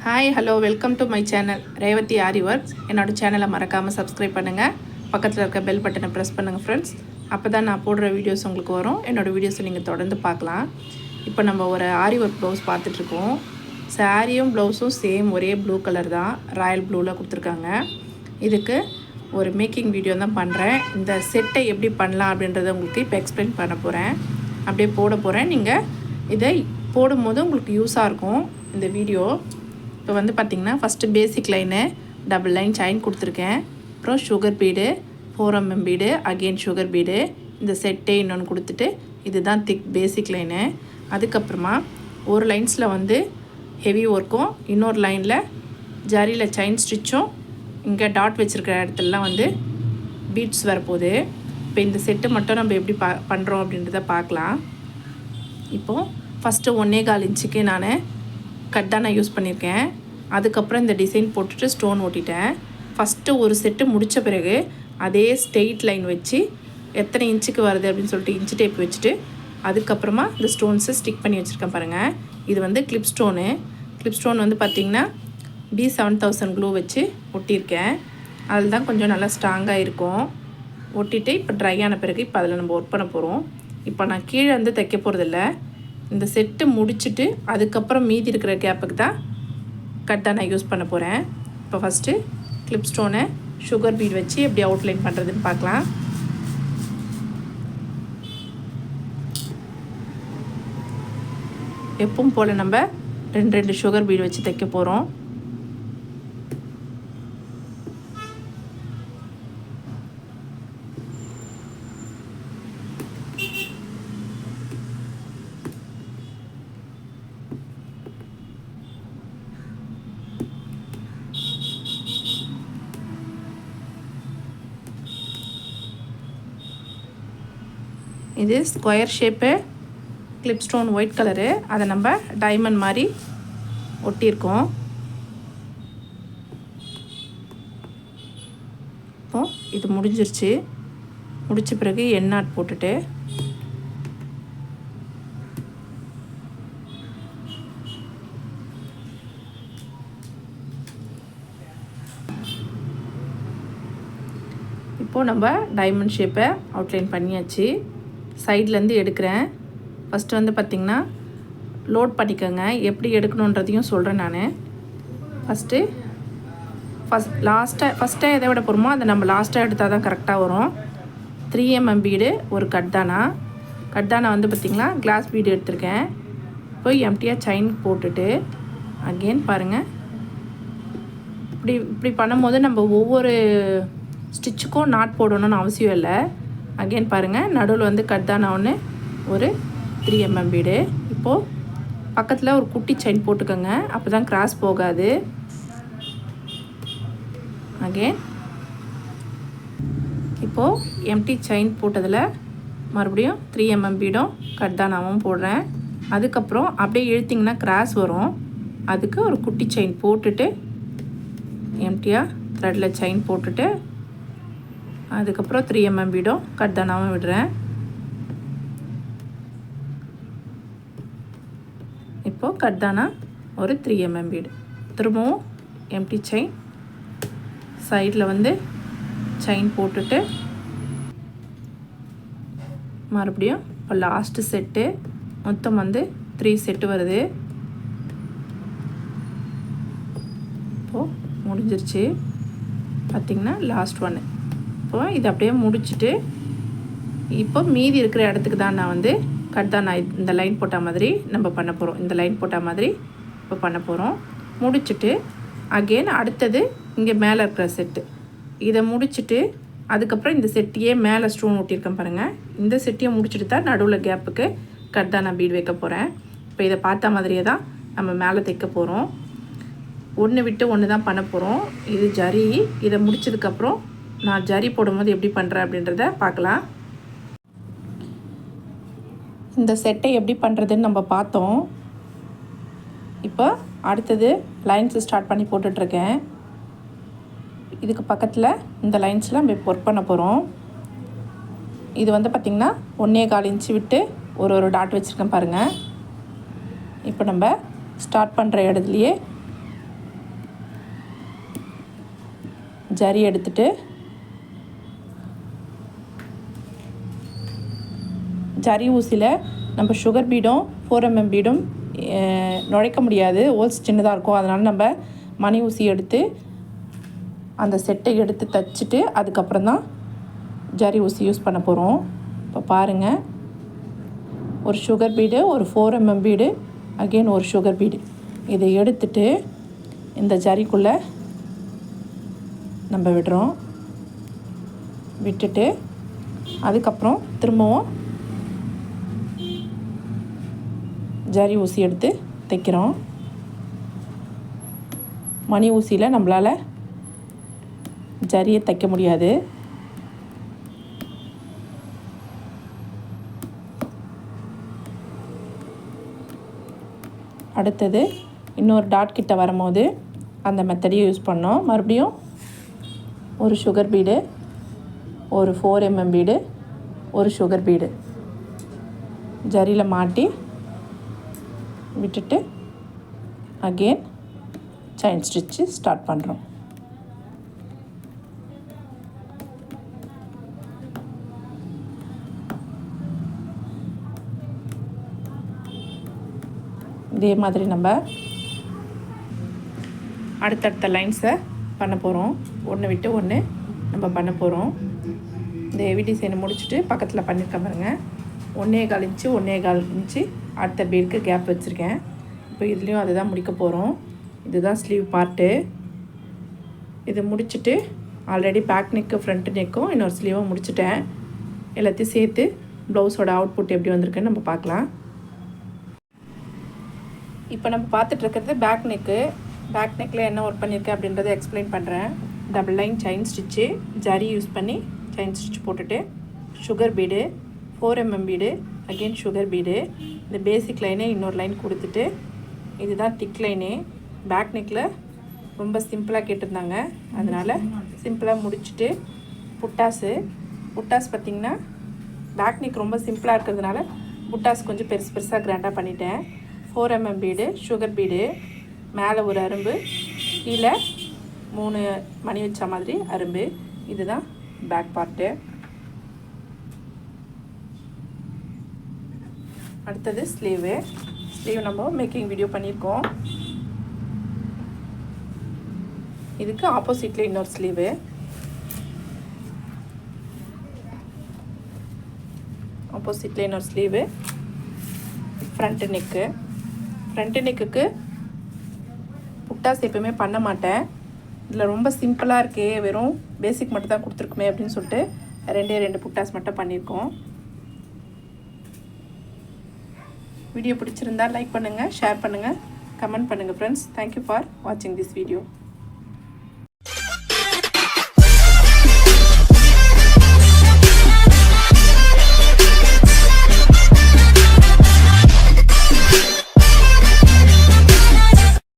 Hi hello welcome to my channel Revathi aari works. என்னோடய சேனலை மறக்காமல் சப்ஸ்கிரைப் பண்ணுங்கள். பக்கத்தில் இருக்க பெல் பட்டனை ப்ரெஸ் பண்ணுங்கள் ஃப்ரெண்ட்ஸ். அப்போ தான் நான் போடுற வீடியோஸ் உங்களுக்கு வரும். என்னோடய வீடியோஸை நீங்கள் தொடர்ந்து பார்க்கலாம். இப்போ நம்ம ஒரு ஆரி ஒர்க் ப்ளவுஸ் பார்த்துட்ருக்கோம். சாரியும் ப்ளவுஸும் சேம் ஒரே ப்ளூ கலர் தான், ராயல் ப்ளூவில் கொடுத்துருக்காங்க. இதுக்கு ஒரு மேக்கிங் வீடியோ தான் பண்ணுறேன். இந்த செட்டை எப்படி பண்ணலாம் அப்படின்றத உங்களுக்கு இப்போ எக்ஸ்பிளைன் பண்ண போகிறேன். அப்படியே போட போகிறேன். நீங்கள் இதை போடும்போது உங்களுக்கு யூஸாக இருக்கும் இந்த வீடியோ. இப்போ வந்து பார்த்திங்கன்னா first basic line double line chain கொடுத்துருக்கேன். அப்புறம் sugar bead, 4mm bead, again sugar bead, இந்த செட்டே இன்னொன்று கொடுத்துட்டு இதுதான் திக் பேசிக் லைனு. அதுக்கப்புறமா ஒரு லைன்ஸில் வந்து ஹெவி ஒர்க்கும், இன்னொரு லைனில் ஜரியில் செயின் ஸ்டிச்சும், இங்கே டாட் வச்சுருக்கிற இடத்துலலாம் வந்து பீட்ஸ் வரப்போகுது. இப்போ இந்த செட்டு மட்டும் நம்ம எப்படி பண்ணுறோம் அப்படின்றத பார்க்கலாம். இப்போது ஃபஸ்ட்டு 1.25 இன்ச்சுக்கு நான் கட் தான் நான் யூஸ் பண்ணியிருக்கேன். அதுக்கப்புறம் இந்த டிசைன் போட்டுட்டு ஸ்டோன் ஓட்டிட்டேன். ஃபஸ்ட்டு ஒரு செட்டு முடித்த பிறகு அதே ஸ்ட்ரெயிட் லைன் வச்சு எத்தனை இன்ச்சுக்கு வருது அப்படின்னு சொல்லிட்டு இன்ச்சு டேப் வச்சுட்டு அதுக்கப்புறமா இந்த ஸ்டோன்ஸை ஸ்டிக் பண்ணி வச்சுருக்கேன் பாருங்கள். இது வந்து கிளிப் ஸ்டோனு. கிளிப் ஸ்டோன் வந்து பார்த்திங்கன்னா B7000 க்ளூ வச்சு ஒட்டியிருக்கேன். அதில் தான் கொஞ்சம் நல்லா ஸ்ட்ராங்காக இருக்கும். ஒட்டிட்டு இப்போ ட்ரை ஆன பிறகு இப்போ அதில் நம்ம ஒர்க் பண்ண போகிறோம். இப்போ நான் கீழே வந்து தைக்க போகிறதில்ல. இந்த செட்டு முடிச்சுட்டு அதுக்கப்புறம் மீதி இருக்கிற கேப்புக்கு தான் கட் தான் நான் யூஸ் பண்ண போகிறேன். இப்போ ஃபஸ்ட்டு கிளிப் ஸ்டோனை சுகர் பீட் வச்சு எப்படி அவுட்லைன் பண்ணுறதுன்னு பார்க்கலாம். எப்பவும் போல் நம்ம 2 சுகர் பீட் வச்சு தைக்க போகிறோம். இது square shape clip stone white colour. அதை நம்ம டைமண்ட் மாதிரி ஒட்டியிருக்கோம். இப்போ இது முடிஞ்சிருச்சு. முடித்த பிறகு எண்ணாட் போட்டுட்டு இப்போது நம்ம டைமண்ட் ஷேப்பை அவுட்லைன் பண்ணியாச்சு. சைட்லேருந்து எடுக்கிறேன். ஃபஸ்ட்டு வந்து பார்த்திங்கன்னா லோட் பண்ணிக்கோங்க. எப்படி எடுக்கணுன்றதையும் சொல்கிறேன் நான். ஃபஸ்ட்டாக எதை விட போகிறோமோ அதை நம்ம லாஸ்ட்டாக எடுத்தால் தான் கரெக்டாக வரும். 3mm பீடு, ஒரு கட்தானா வந்து பார்த்திங்கன்னா கிளாஸ் பீடு எடுத்திருக்கேன். போய் எம்டியாக செயின் போட்டுட்டு அகெயின் பாருங்கள். இப்படி பண்ணும்போது நம்ம ஒவ்வொரு ஸ்டிச்சுக்கும் நாட் போடணும்னு அவசியம் இல்லை. அகெயின் பாருங்கள், நடுவில் வந்து கட்தானா ஒன்று, ஒரு 3mm பீடு. இப்போது பக்கத்தில் ஒரு குட்டி செயின் போட்டுக்கோங்க, அப்போ தான் கிராஸ் போகாது. அகெயின் இப்போது எம்டி செயின் போட்டதில் மறுபடியும் 3mm பீடும் கட்தானாவும் போடுறேன். அதுக்கப்புறம் அப்படியே இழுத்திங்கன்னா கிராஸ் வரும். அதுக்கு ஒரு குட்டி செயின் போட்டுட்டு எம்டியாக த்ரெட்டில் செயின் போட்டுட்டு அதுக்கப்புறம் 3mm பீடும் கட்தானாவும் விடுறேன். இப்போது கட்தானா ஒரு 3mm பீடு, திரும்பவும் எம்டி செயின், சைடில் வந்து செயின் போட்டுட்டு மறுபடியும் இப்போ லாஸ்ட்டு செட்டு மொத்தம் வந்து 3 செட்டு வருது. இப்போது முடிஞ்சிருச்சு பார்த்திங்கன்னா லாஸ்ட் ஒன்று. இப்போ இதை அப்படியே முடிச்சுட்டு இப்போ மீதி இருக்கிற இடத்துக்கு தான் நான் வந்து கட்தானா இந்த லைன் போட்ட மாதிரி நம்ம பண்ண போகிறோம். இந்த லைன் போட்ட மாதிரி இப்போ பண்ண போகிறோம். முடிச்சுட்டு அகெயின் அடுத்தது இங்கே மேலே இருக்கிற செட்டு இதை முடிச்சுட்டு அதுக்கப்புறம் இந்த செட்டையே மேலே ஸ்டோன் ஒட்டியிருக்கேன் பாருங்கள். இந்த செட்டையை முடிச்சுட்டு தான் நடுவில் கேப்புக்கு கட்தானா பீட் வைக்க போகிறேன். இப்போ இதை பார்த்த மாதிரியே தான் நம்ம மேலே தைக்க போகிறோம். ஒன்று விட்டு ஒன்று தான் பண்ண போகிறோம். இது ஜரி. இதை முடிச்சதுக்கப்புறம் நான் ஜரி போடும்போது எப்படி பண்ணுறேன் அப்படின்றத பார்க்கலாம். இந்த செட்டை எப்படி பண்ணுறதுன்னு நம்ம பார்த்தோம். இப்போ அடுத்தது லைன்ஸ் ஸ்டார்ட் பண்ணி போட்டுட்ருக்கேன். இதுக்கு பக்கத்தில் இந்த லைன்ஸில் நம்ம இப்போ ஒர்க் பண்ண போகிறோம். இது வந்து பார்த்திங்கன்னா 1.25 இன்ச்சு விட்டு ஒரு டாட் வச்சுருக்கேன் பாருங்கள். இப்போ நம்ம ஸ்டார்ட் பண்ணுற இடத்துலையே ஜரி எடுத்துட்டு ஜரி ஊசியில் நம்ம சுகர் பீடும் 4mm பீடும் நுழைக்க முடியாது, ஹோல்ஸ் சின்னதாக இருக்கும். அதனால் நம்ம மணி ஊசி எடுத்து அந்த செட்டை எடுத்து தைச்சிட்டு அதுக்கப்புறம் தான் ஜரி ஊசி யூஸ் பண்ண போகிறோம். இப்போ பாருங்கள், ஒரு சுகர் பீடு, ஒரு 4mm பீடு, அகெயின் ஒரு சுகர் பீடு. இதை எடுத்துட்டு இந்த ஜரிக்குள்ளே நம்ம விடுறோம். விட்டுட்டு அதுக்கப்புறம் திரும்பவும் ஜரி ஊசி எடுத்து தைக்கிறோம். மணி ஊசியில் நம்மளால் ஜரியை தைக்க முடியாது. அடுத்தது இன்னொரு டாட் கிட்ட வரும்போது அந்த மெத்தடையை யூஸ் பண்ணோம். மறுபடியும் ஒரு சுகர் பீடு, ஒரு 4mm பீடு, ஒரு சுகர் பீடு ஜரியில் மாட்டி விட்டுட்டு அகெயின் செயின் ஸ்டிச்சு ஸ்டார்ட் பண்ணுறோம். இதே மாதிரி நம்ம அடுத்தடுத்த லைன்ஸை பண்ண போகிறோம். ஒன்று விட்டு ஒன்று நம்ம பண்ண போகிறோம். இந்த ஹெவி டிசைனை முடிச்சுட்டு பக்கத்தில் பண்ணியிருக்க பாருங்கள். 1.25 இன்ச்சு 1.25 இன்ச்சு அடுத்த பீடுக்கு கேப் வச்சுருக்கேன். இப்போ இதுலேயும் அதை தான் முடிக்க போகிறோம். இதுதான் ஸ்லீவ் பார்ட்டு. இது முடிச்சுட்டு ஆல்ரெடி பேக் நெக்கு ஃப்ரண்ட் நெக்கும் இன்னொரு ஸ்லீவும் முடிச்சுட்டேன். எல்லாத்தையும் சேர்த்து ப்ளவுஸோட அவுட்புட் எப்படி வந்திருக்குன்னு நம்ம பார்க்கலாம். இப்போ நம்ம பார்த்துட்ருக்கிறது பேக் நெக்கு. பேக் நெக்கில் என்ன ஒர்க் பண்ணியிருக்கேன் அப்படின்றத எக்ஸ்பிளைன் பண்ணுறேன். Double line chain stitch zari use பண்ணி செயின் ஸ்டிச் போட்டுட்டு sugar bead, 4mm bead, again sugar bead, இந்த பேசிக் லைனே இன்னொரு லைன் கொடுத்துட்டு இதுதான் திக் லைனே. பேக் நெக்கில் ரொம்ப சிம்பிளாக கேட்டிருந்தாங்க, அதனால் சிம்பிளாக முடிச்சுட்டு புட்டாஸ் பார்த்திங்கன்னா பேக் நெக் ரொம்ப சிம்பிளாக இருக்கிறதுனால புட்டாஸ் கொஞ்சம் பெருசாக கிராண்டாக பண்ணிட்டேன். 4mm பீடு, சுகர் பீடு, மேலே ஒரு அரும்பு, கீழே 3 மணி வச்ச மாதிரி அரும்பு. இதுதான் பேக் பார்ட்டு. அடுத்தது ஸ்லீவ் நம்ம மேக்கிங் வீடியோ பண்ணியிருக்கோம். இதுக்கு ஆப்போசிட்டில் இன்னொரு ஸ்லீவு. ஆப்போசிட்டில் இன்னொரு ஸ்லீவு. ஃப்ரண்ட் நெக்குக்கு புட்டாஸ் எப்பவுமே பண்ண மாட்டேன். இதில் ரொம்ப சிம்பிளாக இருக்கே, வெறும் பேசிக் மட்டும் தான் கொடுத்துருக்குமே அப்படின்னு சொல்லிட்டு 2 புட்டாஸ் மட்டும் பண்ணியிருக்கோம். வீடியோ பிடிச்சிருந்தா லைக் பண்ணுங்கள், ஷேர் பண்ணுங்கள், கமெண்ட் பண்ணுங்கள் ஃப்ரெண்ட்ஸ். தேங்க்யூ ஃபார் வாட்சிங் திஸ் வீடியோ.